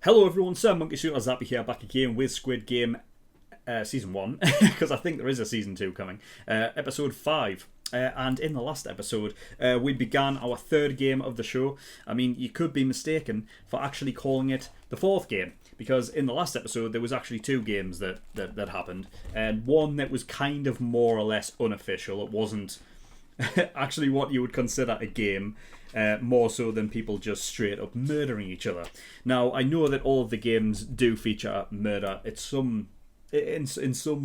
Hello everyone, SirMonkeySuit Zappy here, back again with Squid Game Season 1, because I think there is a Season 2 coming, Episode 5. And in the last episode, we began our third game of the show. I mean, you could be mistaken for actually calling it the fourth game, because in the last episode there was actually two games that happened, and one that was kind of more or less unofficial. It wasn't actually what you would consider a game, more so than people just straight up murdering each other. Now, I know that all of the games do feature murder in some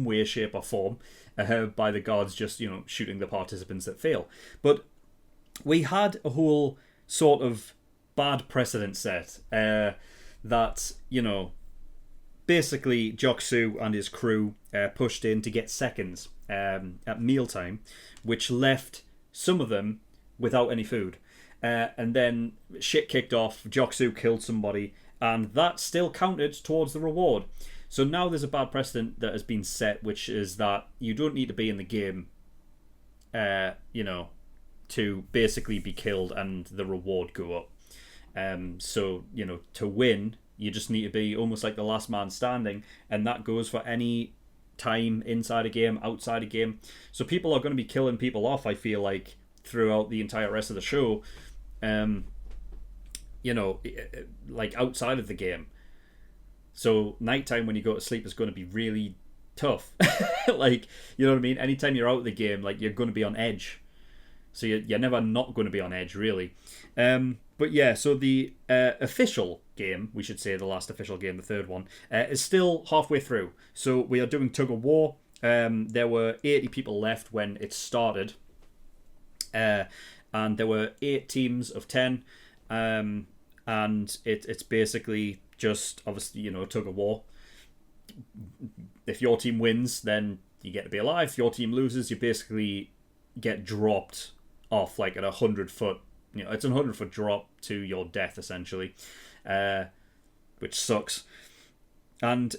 way, shape or form, by the guards just, shooting the participants that fail. But we had a whole sort of bad precedent set that, basically Jok-soo and his crew pushed in to get seconds at mealtime, which left some of them without any food. And then shit kicked off, Jok-soo killed somebody, and that still counted towards the reward. So now there's a bad precedent that has been set, which is that you don't need to be in the game, to basically be killed and the reward go up. So, to win, you just need to be almost like the last man standing, and that goes for any time inside a game, outside a game. So people are going to be killing people off, I feel like, throughout the entire rest of the show, like outside of the game. So nighttime when you go to sleep is going to be really tough. Like, you know what I mean? Anytime you're out of the game, like, you're going to be on edge. So you're never not going to be on edge, really. But yeah, so the official game, we should say the last official game, the third one, is still halfway through. So we are doing tug of war. There were 80 people left when it started. And there were 8 teams of 10. And it's basically just, obviously, tug of war. If your team wins, then you get to be alive. If your team loses, you basically get dropped off, like, at 100-foot. It's a 100-foot drop to your death, essentially, which sucks. And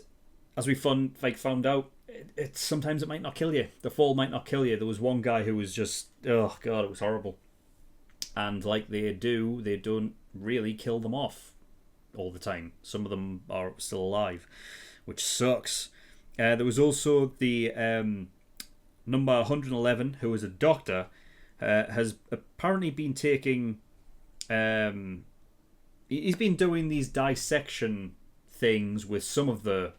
as we found out, it sometimes it might not kill you. The fall might not kill you. There was one guy who was just, oh god, it was horrible. And like they don't really kill them off all the time. Some of them are still alive, which sucks. There was also the number 111, who is a doctor, has apparently been taking... he's been doing these dissection things with some of the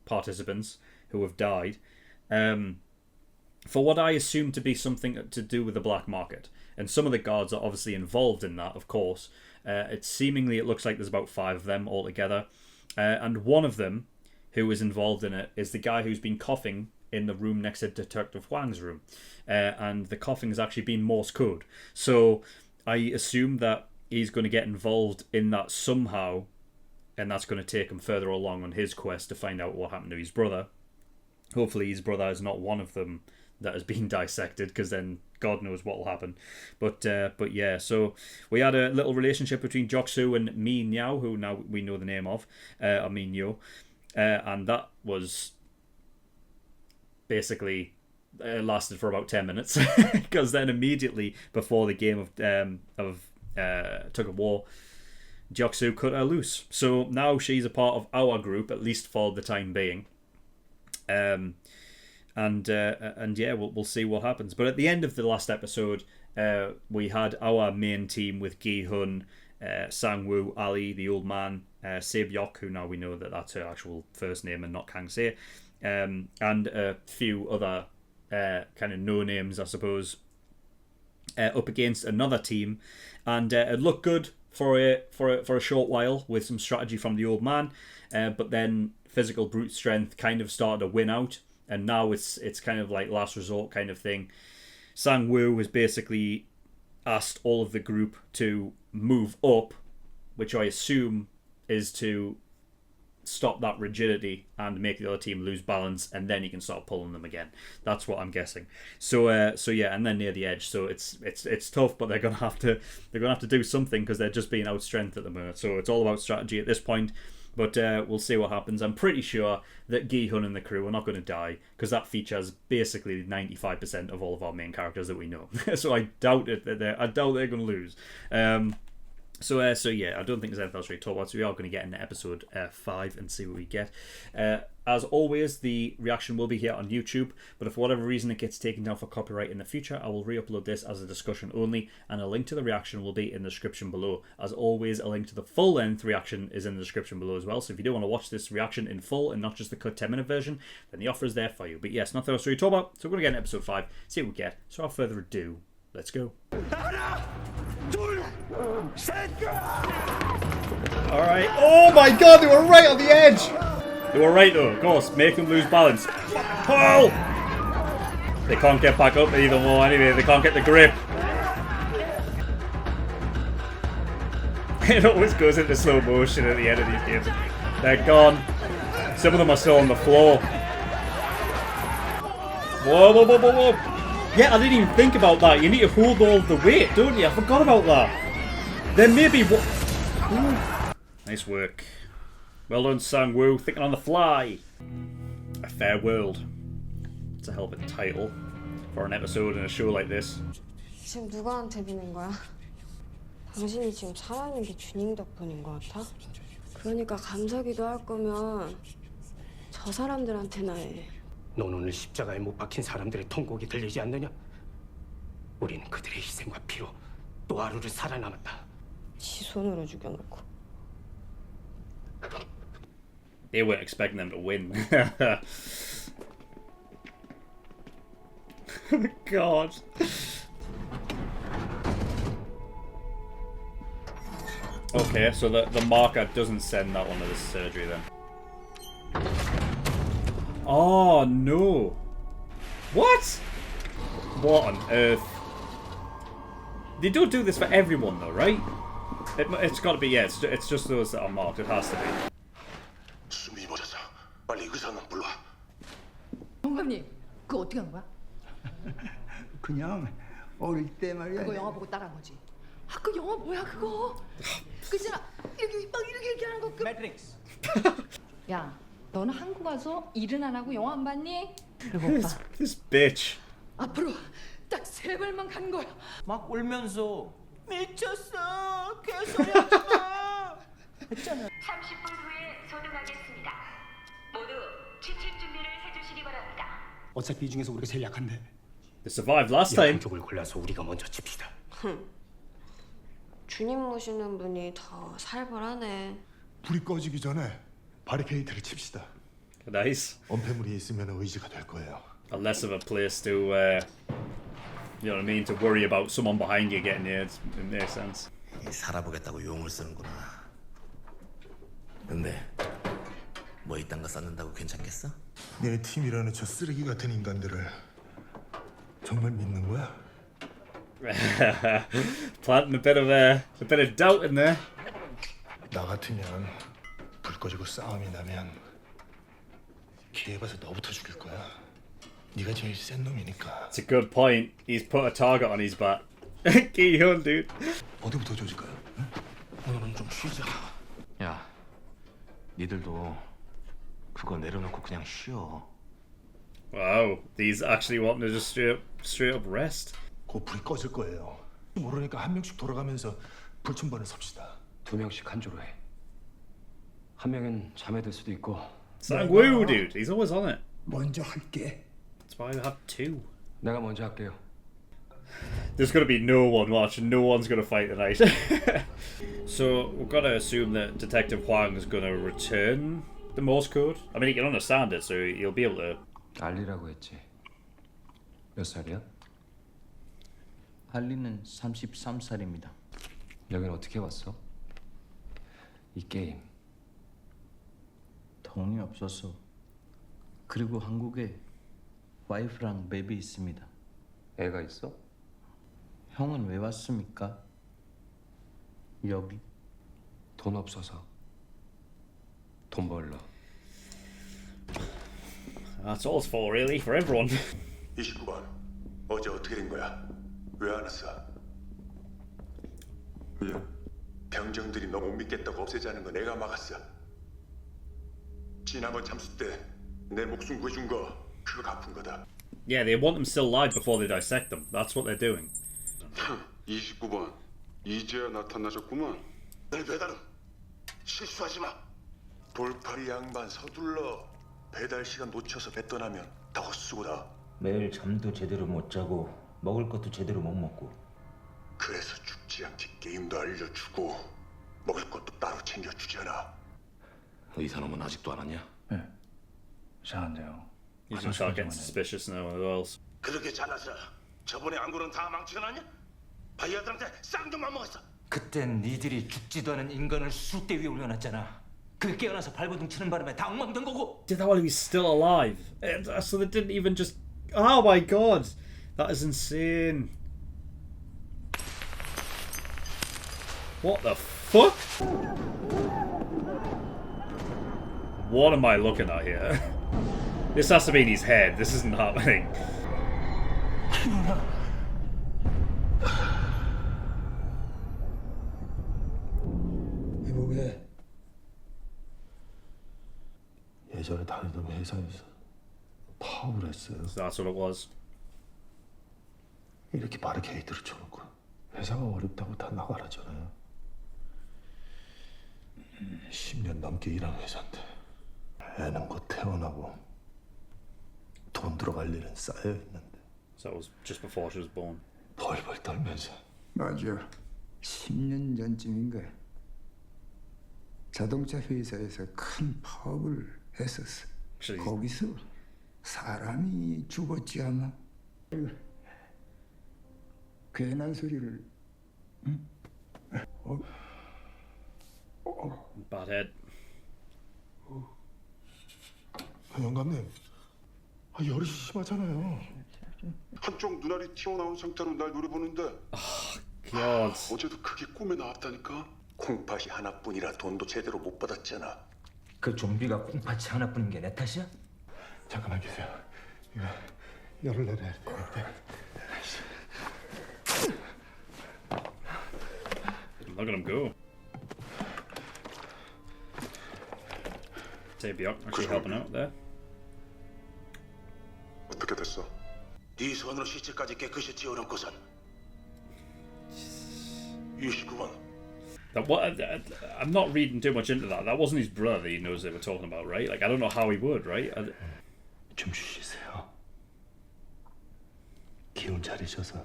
participants who have died, for what I assume to be something to do with the black market. And some of the guards are obviously involved in that, of course. It looks like there's about 5 of them altogether. And one of them who is involved in it is the guy who's been coughing in the room next to Detective Huang's room. And the coughing has actually been Morse code. So I assume that he's going to get involved in that somehow, and that's going to take him further along on his quest to find out what happened to his brother. Hopefully his brother is not one of them that has been dissected, because then God knows what will happen. But yeah, so we had a little relationship between Jok-soo and Mi Niao, who now we know the name of, or Mi Nyo, and that was basically lasted for about 10 minutes, because then immediately before the game of tug of war, Jok-soo cut her loose. So now she's a part of our group, at least for the time being. And yeah, we'll see what happens. But at the end of the last episode, we had our main team with Gi-hun, Sang-woo, Ali, the old man, Seo-byok, who now we know that that's her actual first name and not Kang-se, and a few other kind of no-names, I suppose, up against another team. And it looked good for a short while with some strategy from the old man, but then physical brute strength kind of started to win out, and now it's kind of like last resort kind of thing. Sang-woo has basically asked all of the group to move up, which I assume is to stop that rigidity and make the other team lose balance, and then you can start pulling them again. That's what I'm guessing. So yeah, and then near the edge. So it's tough, but they're gonna have to do something, because they're just being outstrengthed at the moment. So it's all about strategy at this point. But we'll see what happens. I'm pretty sure that Gi-hun and the crew are not going to die, because that features basically 95% of all of our main characters that we know. So I doubt they're going to lose. So yeah, I don't think there's anything else really to talk about. So we are going to get into episode 5 and see what we get. As always, the reaction will be here on YouTube, but if for whatever reason it gets taken down for copyright in the future, I will re-upload this as a discussion only, and a link to the reaction will be in the description below. As always, a link to the full-length reaction is in the description below as well, so if you do want to watch this reaction in full and not just the cut 10-minute version, then the offer is there for you. But yes, nothing else to really talk about, so we're going to get into episode 5, see what we get. So without further ado, let's go. Alright. Oh my god, they were right on the edge! They were right though, of course. Make them lose balance. Pull! They can't get back up either more anyway. They can't get the grip. It always goes into slow motion at the end of these games. They're gone. Some of them are still on the floor. Whoa, whoa, whoa, whoa, whoa. Yeah, I didn't even think about that. You need to hold all of the weight, don't you? I forgot about that. Then maybe what? Nice work. Well done, Sang-woo. Thinking on the fly. A Fair World. It's a hell of a title for an episode in a show like this. 지금 누구한테 비는 거야? 당신이 지금 살아있는 게 주님 덕분인 것 같아? 그러니까 감사기도 할 거면 저 사람들한테나 해. 넌 오늘 십자가에 못 박힌 사람들의 통곡이 들리지 않느냐? 우리는 그들의 희생과 피로 또 하루를 살아남았다. 지 손으로 죽여놓고. They weren't expecting them to win. God. Okay, so the marker doesn't send that one to the surgery then. Oh no! What? What on earth? They don't do this for everyone though, right? It's got to be, yeah, it's just those that are marked, it has to be. 숨이 멎어서 빨리 의사는 불러. 영감님, 그거 어떻게 한 거야? 그냥 어릴 때 말이야. 그거 영화 보고 따라한 거지. 아, 그 영화 뭐야 그거? 그잖아, 이렇게 막 이렇게 하는 거. 매트릭스. 야, 너는 한국 와서 일은 안 하고 영화 안 봤니? 그리고 봐. This bitch. 앞으로 딱 3발만 가는 거야. 막 울면서 미쳤어. 개소리 하지 마. 했잖아. 30분 후에 소등하겠습니다. 모두 취침 준비를 해주시기 바랍니다. 어차피 이 중에서 우리가 제일 약한데. They survived last time. 약한 쪽을 골라서 우리가 먼저 칩시다. 주님 모시는 분이 더 살벌하네. 불이 꺼지기 전에 바리케이트를 칩시다. Nice. 엄폐물이 있으면 의지가 될 거예요. A less of a place to, you know what I mean, to worry about someone behind you getting you. It makes sense. 살아보겠다고 용을 쓰는구나. 근데 뭐 이딴 거 쌓는다고 괜찮겠어? 내 팀이라는 저 쓰레기 같은 인간들을 정말 믿는 거야? Planting a bit of doubt in there. 나 같으면 불 꺼지고 싸움이 나면 기회 봐서 너부터 죽일 거야. 네가 제일 센 놈이니까. It's a good point. He's put a target on his back. Ki-hyun, dude. 어디부터 조질까요? 응? 오늘은 좀 쉬자. 야, 니들도 그거 내려놓고 그냥 쉬어. Wow, these actually wanting to just straight up rest. 곧 불이 꺼질 거예요. 모르니까 한 명씩 돌아가면서 불침번을 섭시다. 2명씩 한 조로 해. 한 명은 잠에 들 수도 있고. Sang-woo, dude. He's always on it. 먼저 할게. That's why we have 2. 내가 먼저 할게요. There's gonna be no one watching. No one's gonna fight tonight. So we've got to assume that Detective Huang is gonna return the Morse code. I mean, he can understand it, so he'll be able to. 알리라고 했지. 몇 살이야? 할리는 33살입니다. 여긴 어떻게 왔어? 이 게임. 돈이 없어서. 그리고 한국에 와이프랑 베이비 있습니다. 애가 있어? 형은 왜 왔습니까? 여기. 돈 없어서. 돈 벌러. That's all it's for, really, for everyone. 29번. 어제 어떻게 된 거야? 왜 안 왔어? 예. 병정들이 너 못 믿겠다고 없애자는 거 내가 막았어. 지난번 잠수 때 내 목숨 구해준 거 그거 갚은 거다. Yeah, they want them still alive before they dissect them. That's what they're doing. 29번. 이제야 나타나셨구만. 널 배달음 실수하지 마. 돌팔이 양반 서둘러. 배달 시간 놓쳐서 배 떠나면 다 헛수고다. 매일 잠도 제대로 못 자고 먹을 것도 제대로 못 먹고. 그래서 죽지 않게 게임도 알려주고 먹을 것도 따로 챙겨주잖아. 의사놈은 아직도 안 왔냐? 네. 이상한데요. He's gonna start getting suspicious now as well. 그렇게 잘나서 저번에 안구는 다 망치해놨냐? 바이아들한테 쌍둥만 먹었어. 그땐 니들이 죽지도 않은 인간을 수대 위에 올려놨잖아. 그게 깨어나서 발버둥 치는 바람에 다 엉망된 거고. Did that while he was still alive? So they didn't even just... Oh my god! That is insane. What the fuck? What am I looking at here? This has to be in his head. This isn't happening. 이보게. 예전에 다니던 회사에서 파업을 했어요. So that's what it was. 이렇게 바리케이트를 쳐놓고 회사가 어렵다고 다 나가라잖아요. 10년 넘게 일한 회사인데 애는 곧 태어나고 돈 들어갈 일은 쌓여 있는데. So it was just before she was born. 벌벌 떨면서. 맞아. 10년 전쯤인 거야. 자동차 회사에서 큰 파업을 했었어. Actually, 거기서 사람이 죽었지 아마. 괜한 소리를. 응? bad head. 영감님, 열이 심하잖아요. 한쪽 눈알이 튀어나온 상태로 날 노려보는데 God. 어제도 그게 꿈에 나왔다니까. 콩팥이 하나뿐이라 돈도 제대로 못 받았잖아. 그 좀비가 콩팥이 하나뿐인 게 내 탓이야? 잠깐만 계세요. 이거 열을 내려야 되는데. Look at him go. Taebyok actually helping out there. 어떻게 됐어? 네 손으로 시체까지 깨끗이 튀어놓고선 29번. I'm not reading too much into that. That wasn't his brother he knows they were talking about, right? Like, I don't know how he would, right? 좀 쉬세요. 기운 차리셔서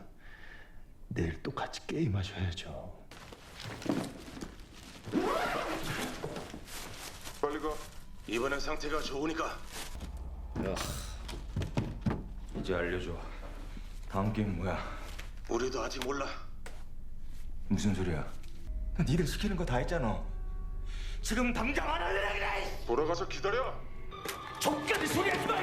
내일 또 같이 게임하셔야죠. 빨리 가. 이번엔 상태가 좋으니까. 이제 알려줘. 다음 게임 뭐야? 우리도 아직 몰라. 무슨 소리야? 니들 시키는 거 다 했잖아. 지금 당장 안 하려고 그래. 돌아가서 기다려. 족같은 소리 하지 마.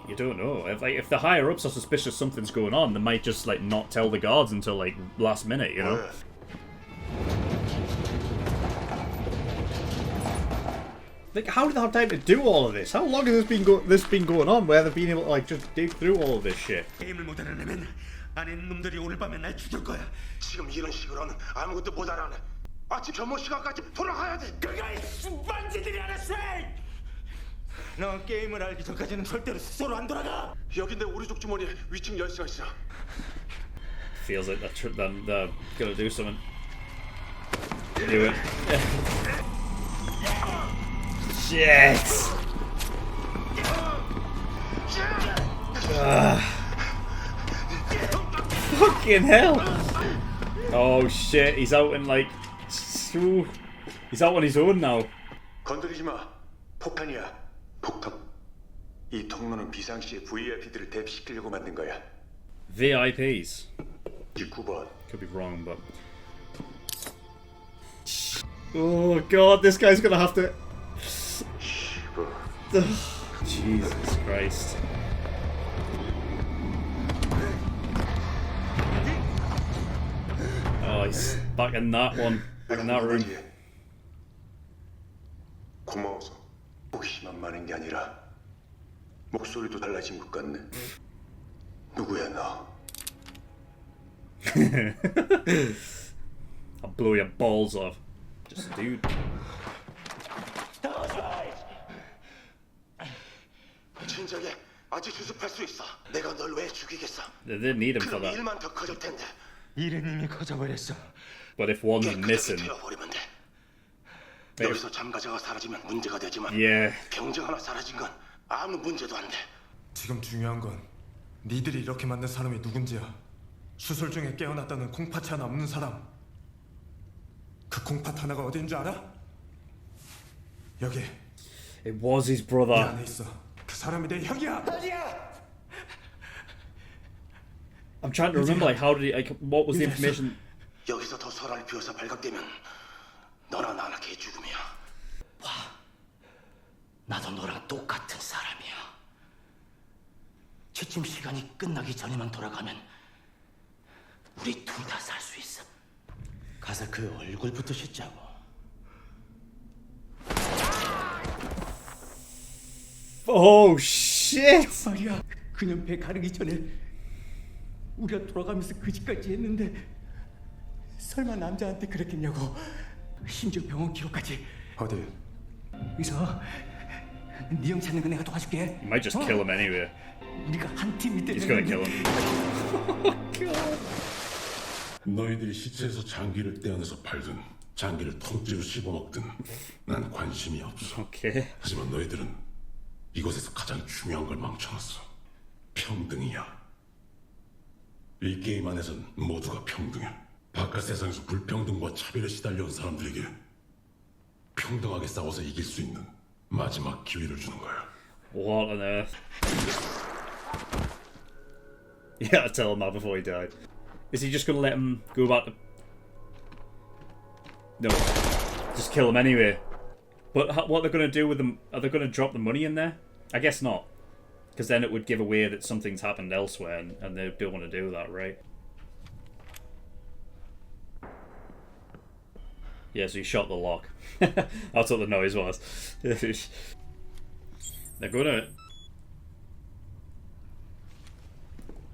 You don't know. If the higher ups are suspicious something's going on, they might just like not tell the guards until like last minute, you know. Like, how did they have time to do all of this? How long has this been going on? Where they've been able to like just dig through all of this shit? 게임을 못 알아내면 안에 있는 놈들이 오늘 밤에 날 죽일 거야. 지금 이런 식으로는 아무것도 못 알아내. 아침 점심 시간까지 돌아가야 돼. 그가 만지들이 알았어. 너 게임을 알기 전까지는 절대로 스스로 안 돌아가. 여긴데 우리 족 주머니에 위층 열쇠가 있어. Feels like they're gonna do something. Do it. Shit! Fucking hell! Oh shit, he's out in like... He's out on his own now. 건드리지 마. 폭탄이야. 폭탄. 이 통로는 비상시에 VIP들을 대피시키려고 만든 거야. VIPs. 9번. Could be wrong, but... Oh god, this guy's gonna have to... Jesus Christ. Oh, he's back in that one. Back in that room. 고마워서 호기심만 많은 게 아니라 목소리도 달라진 것 같네. 누구야 너? I'll blow your balls off. Just a dude. 진작에 아직 수습할 수 있어. 내가 널 왜 죽이겠어? They didn't need him for 그럼 that. 일만 더 커질 텐데. 일은 이미 커져버렸어. But if one's missing, 되어버리면 돼. 여기서 참가자가 사라지면 문제가 되지만 yeah. 병정 하나 사라진 건 아무 문제도 안 돼. 지금 중요한 건 니들이 이렇게 만든 사람이 누군지야. 수술 중에 깨어났다는 콩팥이 하나 없는 사람. 그 콩팥 하나가 어딘 줄 알아? 여기. It was his 이 brother. 안에 있어. 그 사람이 내 형이야. I'm trying to remember, like, how did he, like, what was the information? 여기서 더 설화를 피워서 발각되면 너나 나나 개 죽음이야. 와, 나도 너랑 똑같은 사람이야. 취침 시간이 끝나기 전에만 돌아가면 우리 둘 다 살 수 있어. 가서 그 얼굴부터 씻자고. Oh shit! 말이야. 그년 배 가르기 전에 우리가 돌아가면서 그 짓까지 했는데 설마 남자한테 그랬겠냐고. 심지어 병원 기록까지. 어디? 의사, 네 형 찾는 거 내가 도와줄게. You might just kill him anyway. 우리가 한 팀이 되면 He's gonna kill him. 너희들이 시체에서 장기를 떼어내서 팔든 장기를 통째로 씹어먹든 난 관심이 없어. Okay. 하지만 너희들은 이곳에서 가장 중요한 걸 망쳐놨어. 평등이야. 이 게임 안에선 모두가 평등해. 바깥 세상에서 불평등과 차별에 시달려온 사람들에게 평등하게 싸워서 이길 수 있는 마지막 기회를 주는 거야. What on earth? Yeah, tell him that before he died. Is he just gonna let him go back to... No. Just kill him anyway. But what they're gonna do with them... Are they gonna drop the money in there? I guess not. Because then it would give away that something's happened elsewhere, and they don't want to do that, right? Yeah, so he shot the lock. That's what the noise was. They're gonna...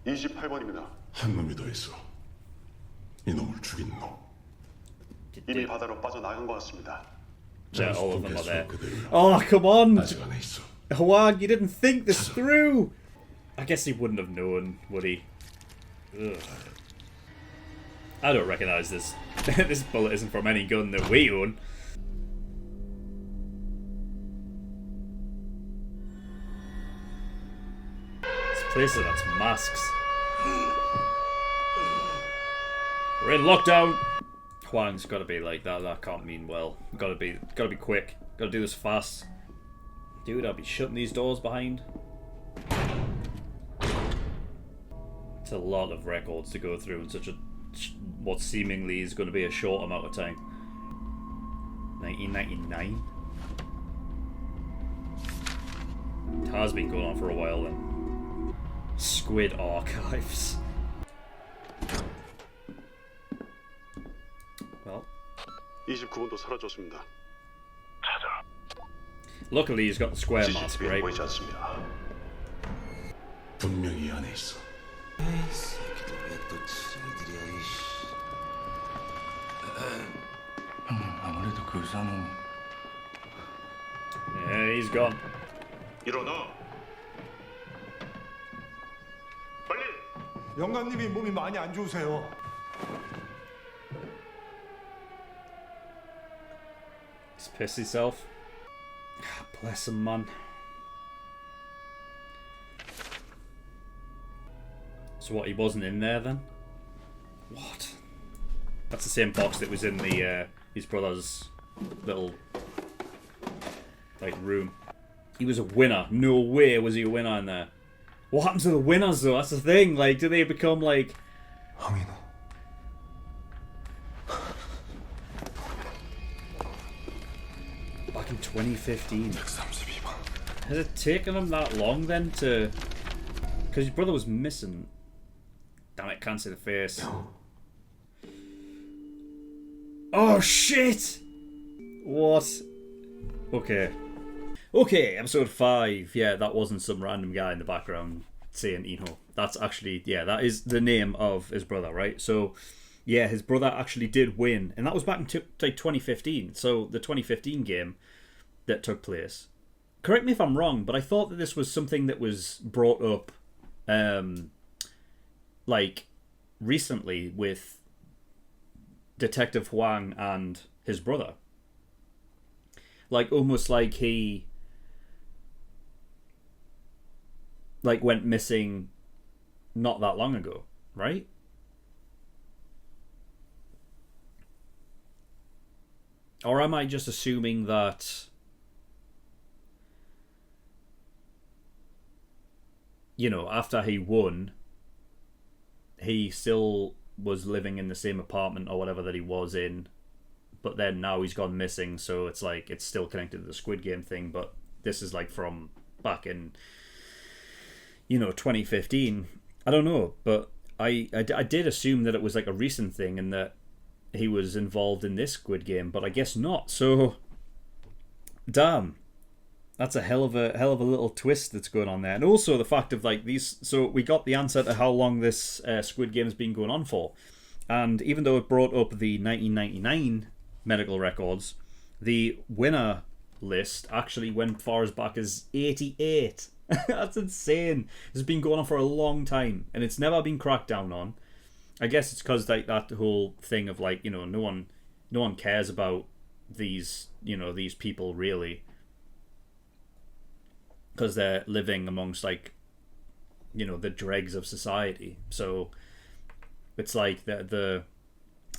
28번입니다. 한 놈이 더 있어. 이놈을 죽인 놈. 이미 바다로 빠져나간 것 같습니다. Yeah, all of them are there. Oh, come on! 아직 안에 있어. Huang, you didn't think this through! I guess he wouldn't have known, would he? Ugh. I don't recognise this. This bullet isn't from any gun that we own. This place has its masks. We're in lockdown! Huang's gotta be like that. That can't mean well. Gotta be quick. Gotta do this fast. Dude, I'll be shutting these doors behind. It's a lot of records to go through in such a what seemingly is going to be a short amount of time. 1999. It has been going on for a while then. Squid archives. Well. 29번도 사라졌습니다. Luckily, he's got the square mask, right? 보이지 않습니다. 분명히 이 안에 있어. 에이 새끼들 왜 또 지들이야 이씨. 아무래도 그 의사는 Yeah, he's gone. 일어나. 빨리. 영감님이 몸이 많이 안 좋으세요. He's pissed himself. Bless him, man. So what, he wasn't in there then? What? That's the same box that was in the his brother's little like room. He was a winner. No way was he a winner in there. What happened to the winners though? That's the thing. Like, do they become like? Back in 2015. Has it taken him that long then to? Because his brother was missing. Damn it! Can't see the face. Oh shit! What? Okay. Okay, episode 5. Yeah, that wasn't some random guy in the background saying Eno. That's actually, yeah, that is the name of his brother, right? So, yeah, his brother actually did win. And that was back in like 2015. So, the 2015 game that took place. Correct me if I'm wrong, but I thought that this was something that was brought up, like, recently with Detective Huang and his brother. Like, almost like he like went missing not that long ago, right? Or am I just assuming that, you know, after he won, he still was living in the same apartment or whatever that he was in, but then now he's gone missing, so it's like it's still connected to the Squid Game thing, but this is like from back in, you know, 2015. I don't know, but I did assume that it was like a recent thing and that he was involved in this Squid Game, but I guess not. So, damn, that's a hell of a little twist that's going on there. And also the fact of like these. So we got the answer to how long this Squid Game has been going on for, and even though it brought up the 1999 medical records, the winner list actually went far as back as 88. That's insane. This has been going on for a long time, and it's never been cracked down on. I guess it's because like that whole thing of like, you know, no one cares about these, you know, these people really, because they're living amongst like, you know, the dregs of society. So it's like the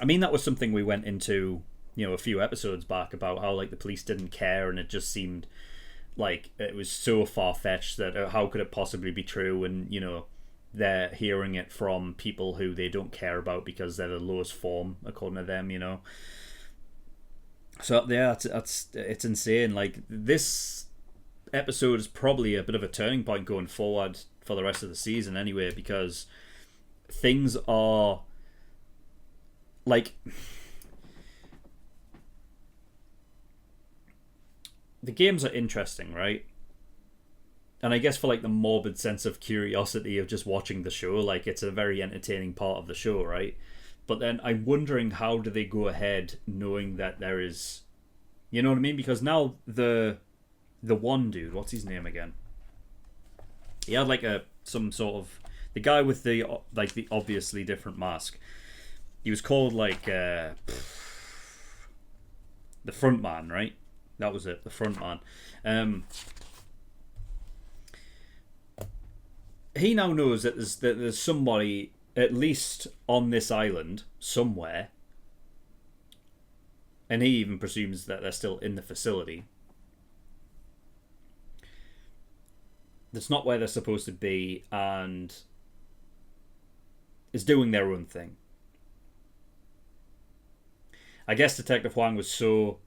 I mean, that was something we went into, you know, a few episodes back about how like the police didn't care, and it just seemed like it was so far-fetched that how could it possibly be true, and you know, they're hearing it from people who they don't care about because they're the lowest form according to them, you know. So yeah, it's insane. Like, this episode is probably a bit of a turning point going forward for the rest of the season anyway, because things are like, the games are interesting, right? And I guess for like the morbid sense of curiosity of just watching the show, like it's a very entertaining part of the show, right? But then I'm wondering, how do they go ahead knowing that there is, you know what I mean? Because now the one dude, what's his name again? He had like some sort of, the guy with the like the obviously different mask. He was called like the front man, right? That was it, the front man. He now knows that there's somebody at least on this island somewhere, and he even presumes that they're still in the facility. That's not where they're supposed to be, and is doing their own thing. I guess Detective Huang was so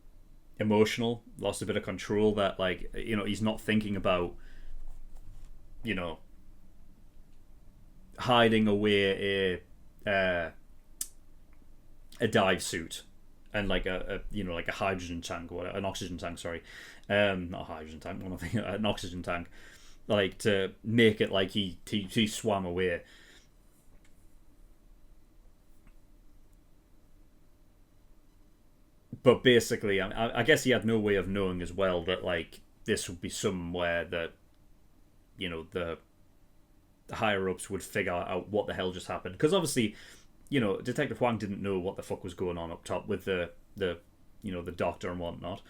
emotional, lost a bit of control, that like, you know, he's not thinking about, you know, hiding away a dive suit and like a you know, like a hydrogen tank or an oxygen tank, sorry, not a hydrogen tank, what am I thinking? An oxygen tank, like to make it like he swam away. But basically, I guess he had no way of knowing as well that like this would be somewhere that, you know, the higher ups would figure out what the hell just happened, because obviously, you know, Detective Huang didn't know what the fuck was going on up top with the you know, the doctor and whatnot.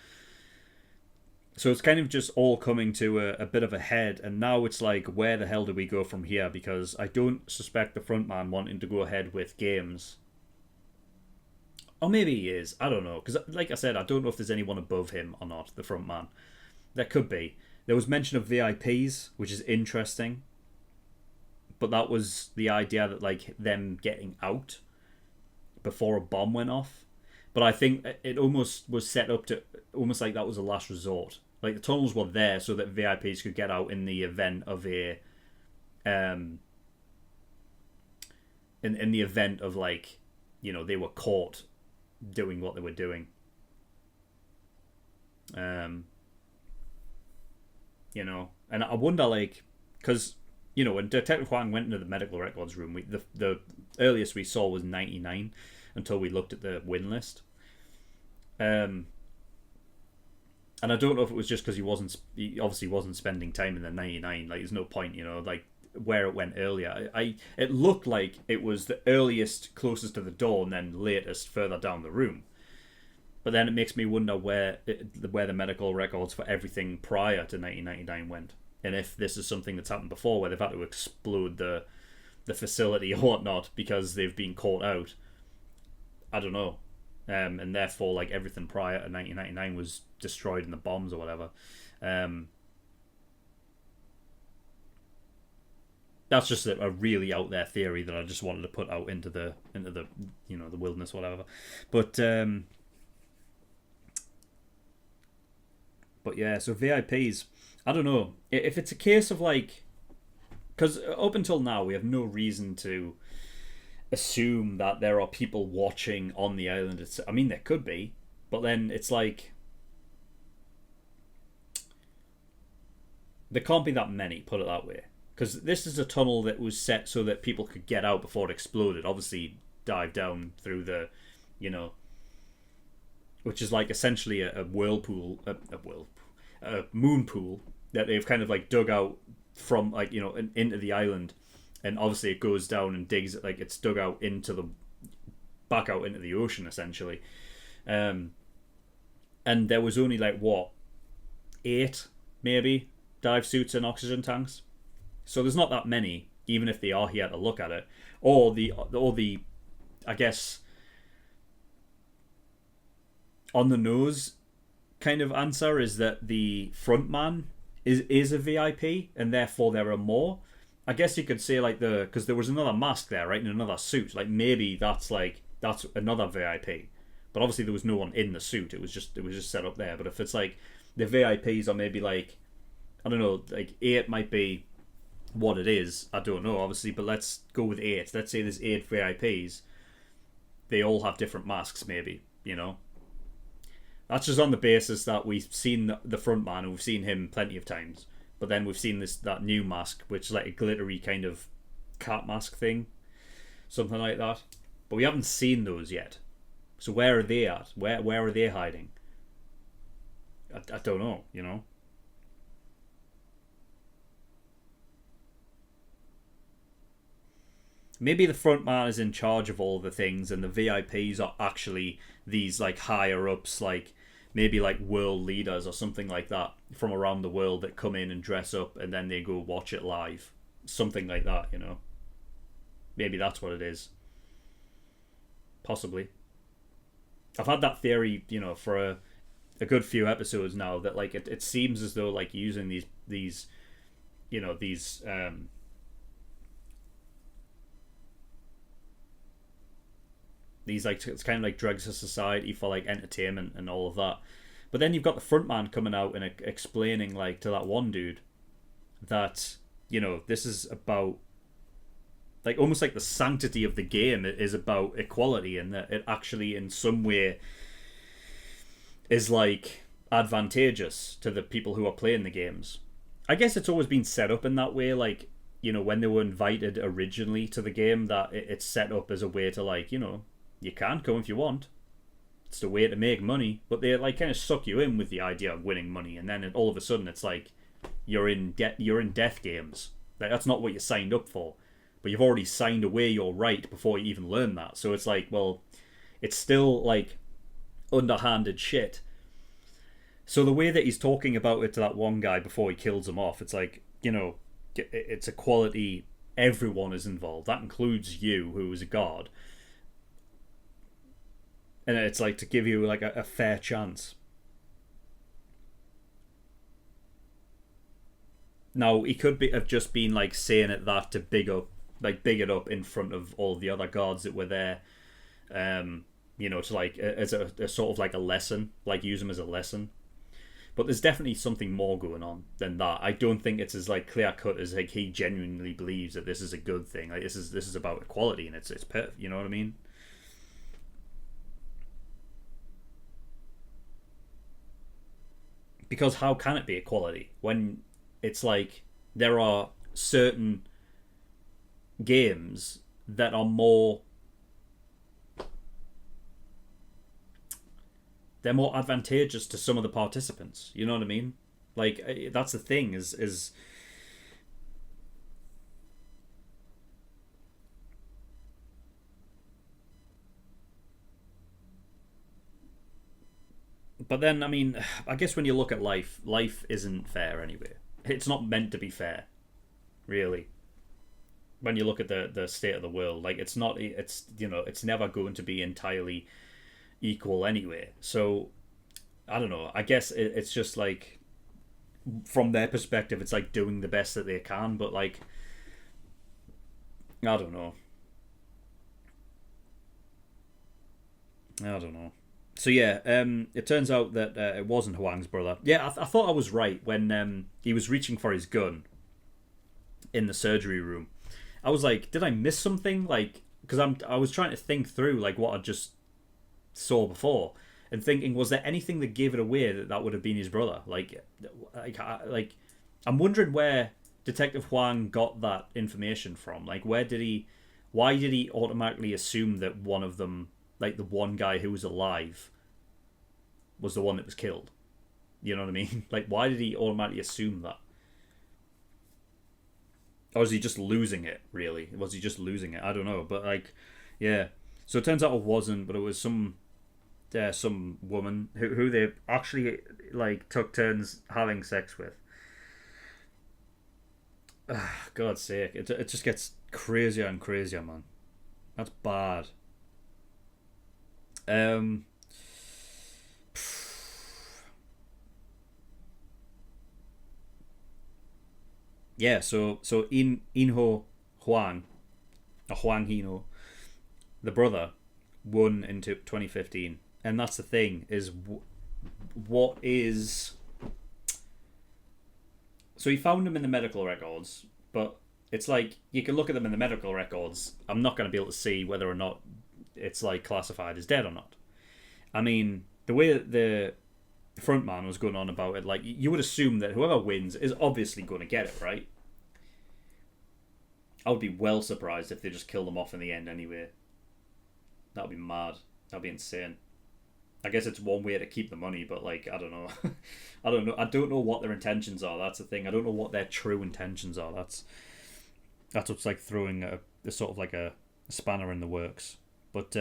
So it's kind of just all coming to a bit of a head, and now it's like, where the hell do we go from here? Because I don't suspect the front man wanting to go ahead with games. Or maybe he is, I don't know, because like I said, I don't know if there's anyone above him or not, the front man. There could be. There was mention of VIPs, which is interesting, but that was the idea that like them getting out before a bomb went off. But I think it almost was set up to almost like that was a last resort. Like the tunnels were there so that VIPs could get out in the event of a in the event of like, you know, they were caught doing what they were doing. You know, and I wonder, like, because, you know, when Detective Huang went into the medical records room, the earliest we saw was 99 until we looked at the win list. And I don't know if it was just because he obviously wasn't spending time in the 99. Like, there's no point, you know, like, where it went earlier. It looked like it was the earliest closest to the door and then latest further down the room. But then it makes me wonder where the medical records for everything prior to 1999 went, and if this is something that's happened before where they've had to explode the facility or whatnot because they've been caught out. I don't know. And therefore, like, everything prior to 1999 was destroyed in the bombs or whatever. That's just a really out there theory that I just wanted to put out into the the wilderness, whatever. But yeah, so VIPs, I don't know if it's a case of like, because up until now we have no reason to assume that there are people watching on the island. I mean, there could be, but then it's like there can't be that many, put it that way, because this is a tunnel that was set so that people could get out before it exploded, obviously dive down through the, which is like essentially a whirlpool, a moon pool that they've kind of like dug out from, like, into the island. And obviously it goes down and digs, like, it's dug out back out into the ocean, essentially. And there was only, like, 8, maybe, dive suits and oxygen tanks. So there's not that many, even if they are here to look at it. Or the I guess, on the nose kind of answer is that the front man is a VIP, and therefore there are more. I guess you could say, like, because there was another mask there, right, and another suit. Like, maybe that's another VIP. But obviously there was no one in the suit. It was just set up there. But if it's like the VIPs are maybe like, I don't know, like 8 might be what it is. I don't know, obviously, but let's go with 8. Let's say there's 8 VIPs. They all have different masks, maybe. That's just on the basis that we've seen the front man, and we've seen him plenty of times. But then we've seen that new mask, which is like a glittery kind of cat mask thing. Something like that. But we haven't seen those yet. So where are they at? Where are they hiding? I don't know, Maybe the front man is in charge of all the things, and the VIPs are actually these, like, higher ups, like maybe like world leaders or something like that from around the world that come in and dress up, and then they go watch it live. Something like that, Maybe that's what it is. Possibly. I've had that theory, for a good few episodes now, that, like, it seems as though, like, using these like, it's kind of like drugs of society for, like, entertainment and all of that. But then you've got the front man coming out and explaining, like, to that one dude that, this is about, like, almost like the sanctity of the game is about equality, and that it actually in some way is, like, advantageous to the people who are playing the games. I guess it's always been set up in that way, like, when they were invited originally to the game, that it's set up as a way to, like, you can come if you want. It's the way to make money, but they, like, kind of suck you in with the idea of winning money, and then all of a sudden it's like you're in death games. Like, that's not what you signed up for, but you've already signed away your right before you even learn that. So it's like, well, it's still, like, underhanded shit. So the way that he's talking about it to that one guy before he kills him off, it's like, it's equality. Everyone is involved. That includes you, who is a god. And it's like to give you, like, a fair chance. Now, he could have just been, like, saying that to big it up in front of all the other guards that were there. To, like, as a sort of like a lesson, like, use them as a lesson. But there's definitely something more going on than that. I don't think it's as, like, clear cut as, like, he genuinely believes that this is a good thing. Like, this is about equality, and it's perfect. You know what I mean? Because how can it be equality when it's like there are certain games that are more, they're more advantageous to some of the participants. You know what I mean? Like, that's the thing is But then, I mean, I guess when you look at life, life isn't fair anyway. It's not meant to be fair, really. When you look at the state of the world, like it's not, it's it's never going to be entirely equal anyway. So I don't know. I guess it's just like from their perspective, it's like doing the best that they can. But like, I don't know. So yeah, it turns out that it wasn't Huang's brother. Yeah, I thought I was right when he was reaching for his gun in the surgery room. I was like, did I miss something? Like, because I was trying to think through like what I just saw before and thinking, was there anything that gave it away that would have been his brother? Like I'm wondering where Detective Huang got that information from. Like, why did he automatically assume that one of them, like the one guy who was alive, was the one that was killed? You know what I mean? Like, why did he automatically assume that? Or was he just losing it, really? Was he just losing it? I don't know. But, like, yeah. So it turns out it wasn't, but it was some woman who they actually, like, took turns having sex with. God's sake. It just gets crazier and crazier, man. That's bad. Yeah, so Inho Huang, or Huang Hino, the brother, won in 2015, and that's the thing is, what is? So he found them in the medical records, but it's like you can look at them in the medical records. I'm not going to be able to see whether or not it's like classified as dead or not. I mean, the way that the front man was going on about it, like, you would assume that whoever wins is obviously going to get it, right? I would be well surprised if they just kill them off in the end anyway. That would be mad. That would be insane. I guess it's one way to keep the money, but like, I don't know. I don't know what their intentions are. That's the thing. I don't know what their true intentions are. That's what's like throwing a sort of like a spanner in the works. But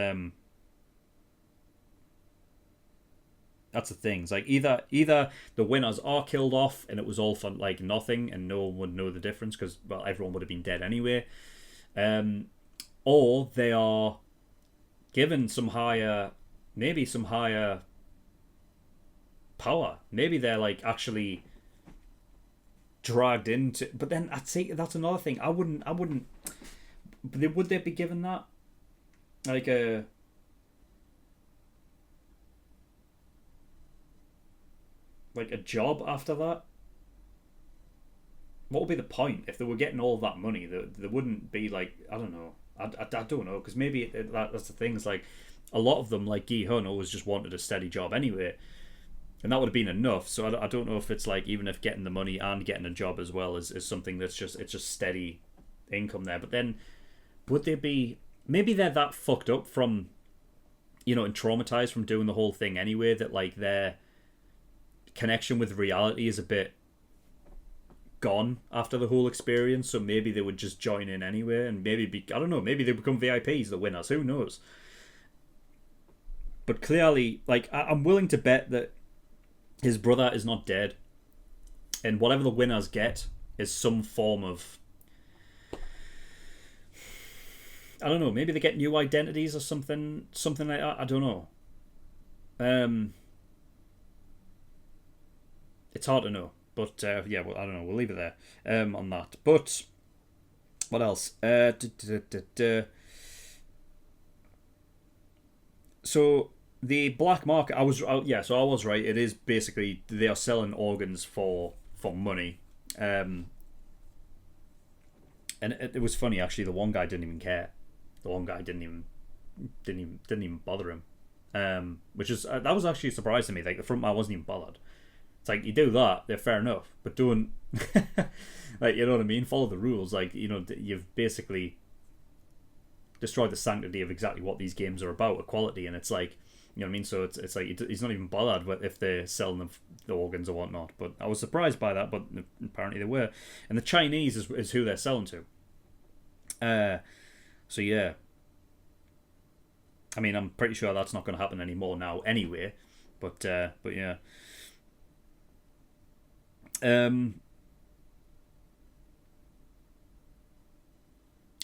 that's the thing. It's like either the winners are killed off and it was all for like nothing and no one would know the difference because, well, everyone would have been dead anyway, or they are given some higher power. Maybe they're like actually dragged into. But then I'd say that's another thing. I wouldn't. Would they be given that like a? Like a job after that? What would be the point if they were getting all that money? There wouldn't be like, I don't know. I don't know, because maybe that's the thing. Is like a lot of them, like Gi Hun, always just wanted a steady job anyway, and that would have been enough. So I don't know if it's like, even if getting the money and getting a job as well is something that's just steady income there. But then would they be? Maybe they're that fucked up from, and traumatized from doing the whole thing anyway, that like their connection with reality is a bit gone after the whole experience, so maybe they would just join in anyway and maybe I don't know, maybe they become VIPs, the winners, who knows. But clearly, like, I'm willing to bet that his brother is not dead, and whatever the winners get is some form of, I don't know, maybe they get new identities or something like that. I don't know. It's hard to know, but yeah, well, I don't know. We'll leave it there on that. But what else? So the black market. I was right. It is basically they are selling organs for money. And it was funny actually. The one guy didn't even care. The one guy didn't even bother him. Which is that was actually a surprise to me. Like, the front man wasn't even bothered. It's like, you do that, they're fair enough, but don't, like, you know what I mean? Follow the rules. Like, you've basically destroyed the sanctity of exactly what these games are about, equality, and it's like, you know what I mean? So it's like, he's not even bothered if they're selling them the organs or whatnot. But I was surprised by that, but apparently they were. And the Chinese is who they're selling to. So yeah. I mean, I'm pretty sure that's not going to happen anymore now anyway. But yeah.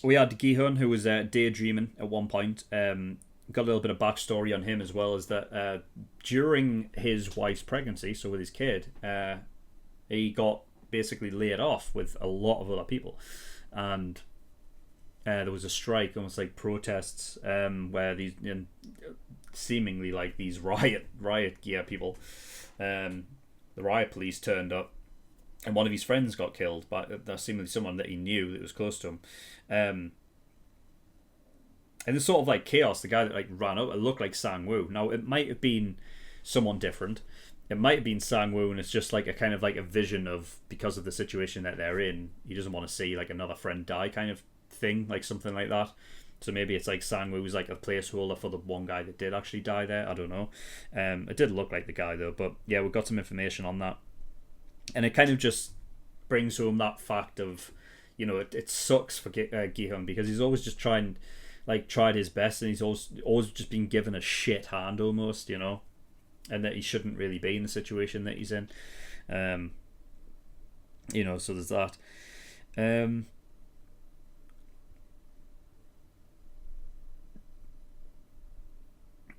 We had Gi-hun, who was daydreaming at one point. Got a little bit of backstory on him as well, is that during his wife's pregnancy, so with his kid, he got basically laid off with a lot of other people. And there was a strike, almost like protests, where these seemingly like these riot gear people, the riot police turned up, and one of his friends got killed, but that's seemingly someone that he knew that was close to him. And there's sort of like chaos. The guy that like ran up, it looked like Sang-woo. Now it might have been someone different. It might have been Sang-woo, and it's just like a kind of like a vision of, because of the situation that they're in, he doesn't want to see like another friend die kind of thing, like something like that. So maybe it's like Sang-woo was like a placeholder for the one guy that did actually die there. I don't know. It did look like the guy though, but yeah, we got some information on that. And it kind of just brings home that fact of, you know, it sucks for Gi-hun, because he's always just tried his best, and he's always just been given a shit hand almost, you know, and that he shouldn't really be in the situation that he's in. You know, so there's that.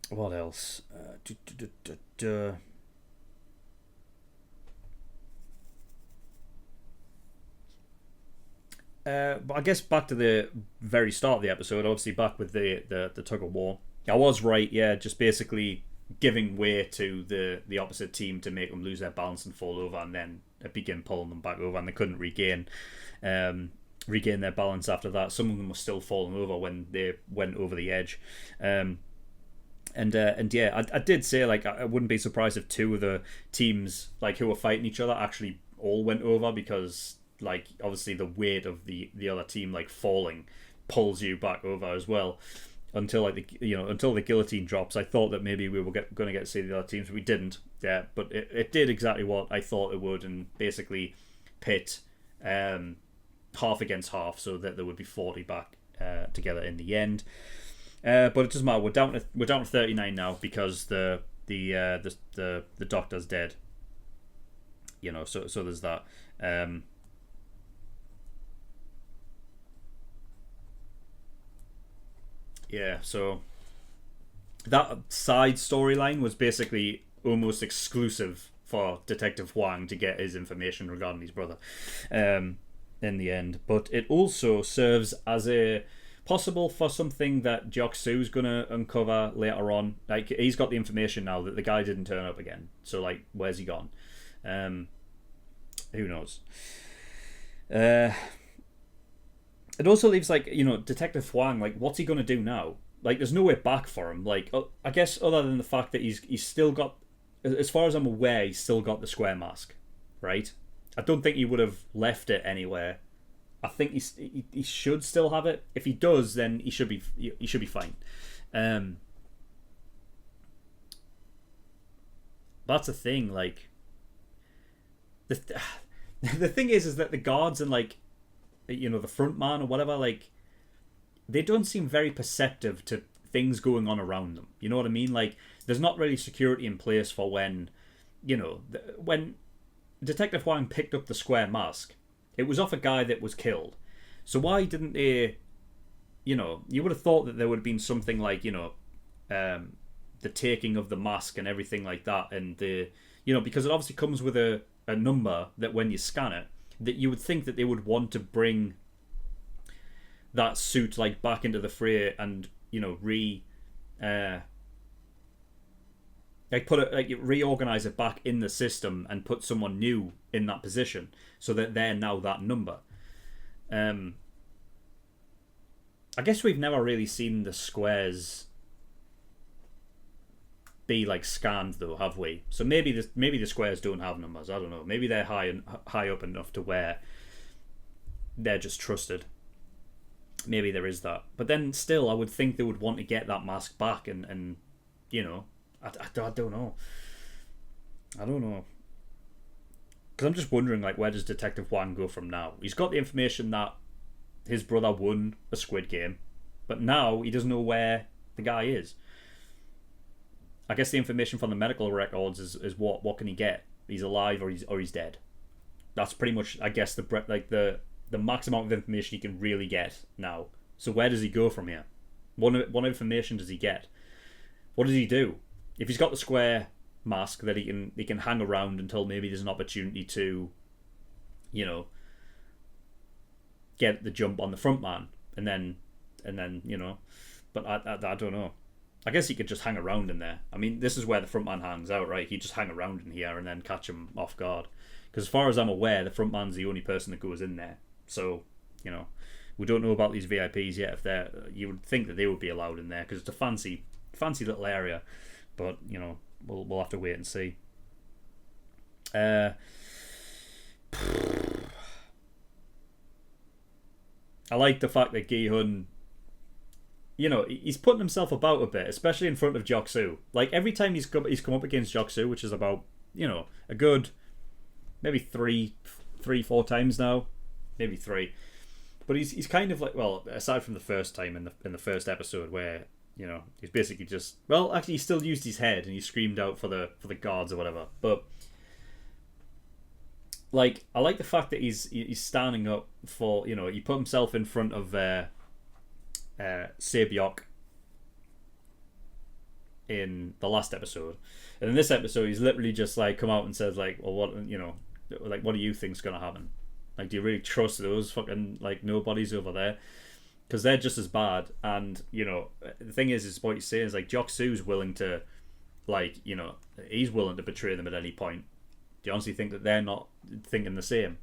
What else? But I guess back to the very start of the episode, obviously back with the tug of war. I was right, yeah, just basically giving way to the opposite team to make them lose their balance and fall over, and then begin pulling them back over, and they couldn't regain their balance after that. Some of them were still falling over when they went over the edge. And yeah, I did say, like, I wouldn't be surprised if two of the teams, like, who were fighting each other actually all went over, because, like, obviously the weight of the other team, like, falling pulls you back over as well, until until the guillotine drops. I thought that maybe we were going to get to see the other teams, but we didn't. Yeah, but it did exactly what I thought it would, and basically pit half against half, so that there would be 40 back together in the end. But it doesn't matter. We're down to 39 now, because the doctor's dead. You know, so there's that. Yeah, so that side storyline was basically almost exclusive for Detective Huang to get his information regarding his brother in the end. But it also serves as a possible for something that Jok-soo's going to uncover later on. Like, he's got the information now that the guy didn't turn up again. So, like, where's he gone? Who knows? It also leaves, like, you know, Detective Huang, like, what's he going to do now? Like, there's no way back for him. Like, I guess other than the fact that he's still got, as far as I'm aware, he's still got the square mask, right? I don't think he would have left it anywhere. I think he should still have it. If he does, then he should be fine. That's the thing. Like, the thing is that the guards and, like, you know, the front man or whatever, like, they don't seem very perceptive to things going on around them. You know what I mean? Like, there's not really security in place for when, you know, when Detective Huang picked up the square mask, it was off a guy that was killed. So why didn't they, you know, you would have thought that there would have been something like, you know, the taking of the mask and everything like that, and the, you know, because it obviously comes with a number that when you scan it, that you would think that they would want to bring that suit, like, back into the fray and, you know, reorganize it back in the system and put someone new in that position, so that they're now that number. I guess we've never really seen the squares be, like, scanned though, have we? So maybe the squares don't have numbers. I don't know. Maybe they're high up enough to where they're just trusted. Maybe there is that. But then still, I would think they would want to get that mask back, and you know, I don't know. I don't know. Because I'm just wondering, like, where does Detective Huang go from now? He's got the information that his brother won a Squid game, but now he doesn't know where the guy is. I guess the information from the medical records is what can he get? He's alive or he's dead. That's pretty much, I guess, the max amount of information he can really get now. So where does he go from here? What information does he get? What does he do? If he's got the square mask that he can hang around until maybe there's an opportunity to, you know, get the jump on the front man, and then you know, but I don't know. I guess he could just hang around in there. I mean, this is where the front man hangs out, right? He'd just hang around in here and then catch him off guard. Because as far as I'm aware, the front man's the only person that goes in there. So, you know, we don't know about these VIPs yet. If they're, you would think that they would be allowed in there because it's a fancy little area. But you know, we'll have to wait and see. I like the fact that Gi-hun, you know, he's putting himself about a bit, especially in front of Jok-soo. Like, every time he's come up against Jok-soo, which is about, you know, a good maybe three, 4 times now, maybe 3. But he's kind of like, well, aside from the first time in the first episode where, you know, he's basically just, well, actually he still used his head and he screamed out for the guards or whatever. But like, I like the fact that he's standing up for, you know, he put himself in front of Sebyok in the last episode, and in this episode he's literally just like come out and says like, well, what, you know, like, what do you think's gonna happen? Like, do you really trust those fucking like nobodies over there? Because they're just as bad. And you know, the thing is what you're saying is like Jok-soo's willing to, like, you know, he's willing to betray them at any point. Do you honestly think that they're not thinking the same?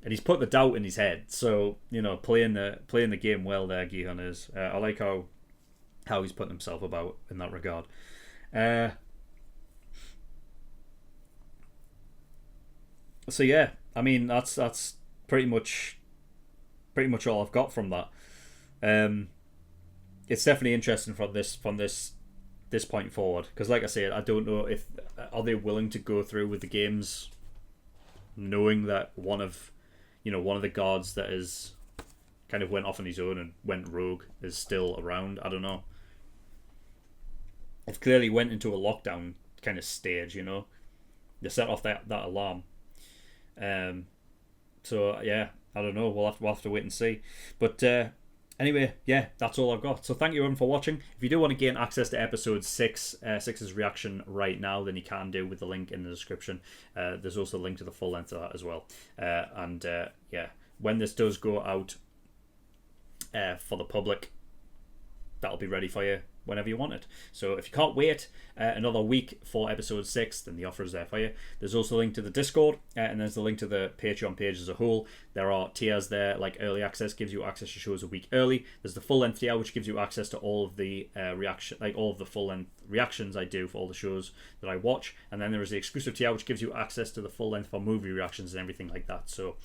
And he's put the doubt in his head. So, you know, playing the game well there, Gi-hun is. I like how he's putting himself about in that regard. So yeah, I mean that's pretty much all I've got from that. It's definitely interesting from this point forward, because like I said, I don't know if are they willing to go through with the games knowing that one of the guards that is kind of went off on his own and went rogue is still around. I don't know. They've clearly went into a lockdown kind of stage, you know. They set off that alarm. So yeah, I don't know. We'll have to wait and see. But anyway, yeah, that's all I've got. So thank you everyone for watching. If you do want to gain access to episode 6's reaction right now, then you can do with the link in the description. There's also a link to the full length of that as well. Yeah, when this does go out for the public, that'll be ready for you whenever you want it. So if you can't wait another week for episode 6, then the offer is there for you. There's also a link to the Discord, and there's the link to the Patreon page as a whole. There are tiers there, like early access gives you access to shows a week early. There's the full length tier, which gives you access to all of the all of the full length reactions I do for all the shows that I watch. And then there is the exclusive tier, which gives you access to the full length for movie reactions and everything like that. So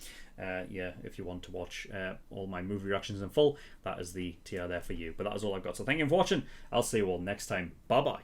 yeah, if you want to watch all my movie reactions in full, that is the tier there for you. But that is all I've got. So thank you for watching. I'll see you all next time. Bye bye.